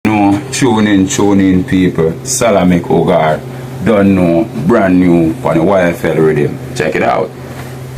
No, tune in people. Salamik Hugarr. Don't know, brand new on the Wyfl Riddim. Check it out.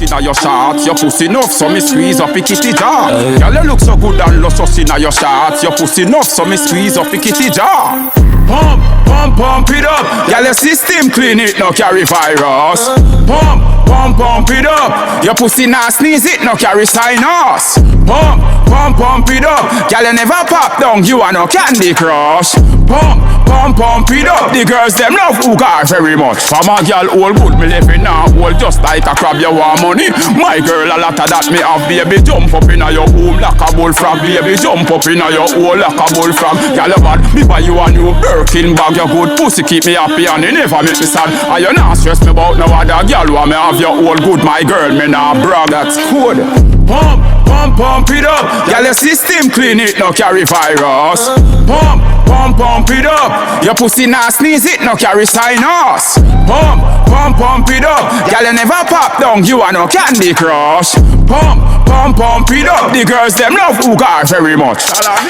Inna your shorts, your pussy enough, so me squeeze up, pick it jar. Girl, you look so good and luscious inna your shorts, your pussy enough, so me squeeze up, pick it jar. Pump it up. Girl, your system clean, it no carry virus. Pump it up. Your pussy nah sneeze, it no carry sinus. Pump it up. Girl, you never pop down, you are no Candy Crush. Pump it up. The girls them love Hugarr very much. From a girl all good, me living now all just like a crab, you want money. My girl, a lot of that me have, baby. Jump up inna your home like a bullfrog, baby. Jump up inna your hole like a bullfrog. Girl, you bad, me buy you a new Birkin bag. Your good pussy keep me happy and it never make me sad. And you not stress me about no other girl. Want me have your all good, my girl, me nah brag. That's good. Pump it up. Girl, your system clean, it no carry virus. Pump it up. Your pussy nah sneeze, it no carry sinus. Pump it up. Girl, you never pop down, you are no Candy Crush. Pump it up. The girls them love Hugarr very much.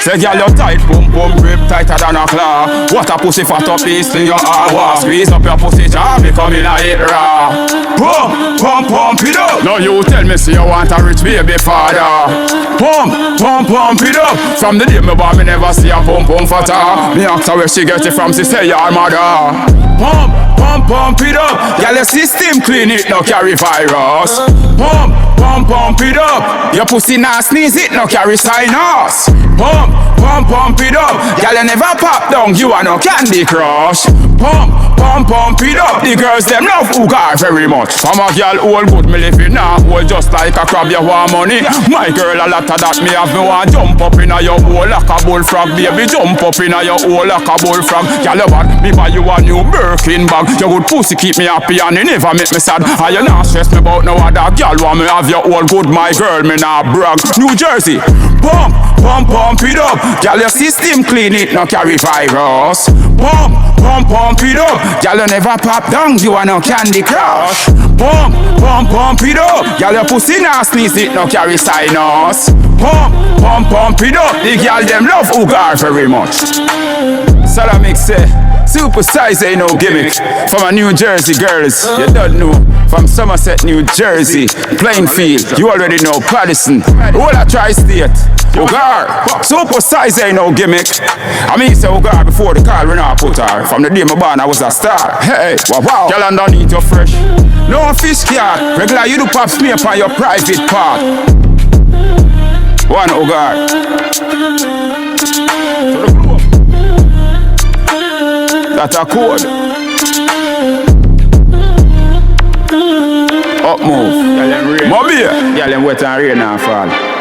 Say girl, you tight, pump grip tighter than a claw. What a pussy fat up is to your hour. Squeeze up your pussy jaw, become in a hit raw. Pump it up. Now you tell me say you want a rich baby father. Pump it up. From the day me born, me never see a pump fatter. Me ask her where she get it from, she say your mother. Pump it up. Girl, your system clean, it no carry virus. Pump it up. Your pussy nah sneeze, it no carry sinus. Pump it up. Girl, you never pop down, you are no Candy Crush. Pump it up. The girls them love Hugarr very much. From a girl all good, me living now all just like a crab, you want money. My girl, a lot of that me have, me want jump up inna your hole like a bullfrog, baby. Jump up inna your hole like a bullfrog. Girl, you bad, me buy you a new Birkin bag. Your good pussy keep me happy and it never make me sad. And you not stress me about no other girl. Want me have your all good, my girl, me nah brag. New Jersey, pump it up. Girl, your system clean, it no carry virus. Pump it up. Girl, you never pop down, you are no Candy Crush. Pump it up. Girl, your pussy nah sneeze, it no carry sinus. Pump it up. The girl them love Hugarr very much. Salamik say, super size ain't no gimmick. From a New Jersey girls, you don't know. From Somerset, New Jersey, Plainfield, you already know Paddison. All a tri-state, Hugarr. Super size ain't no gimmick. I mean say Hugarr before the call when I put her. From the day my born I was a star. Hey, wow. Girl underneath you fresh. No fish cat. Regular you do pop smear on your private part. One Hugarr. That's a code. Up move. Mobile. Yeah, them wet and rain and fall.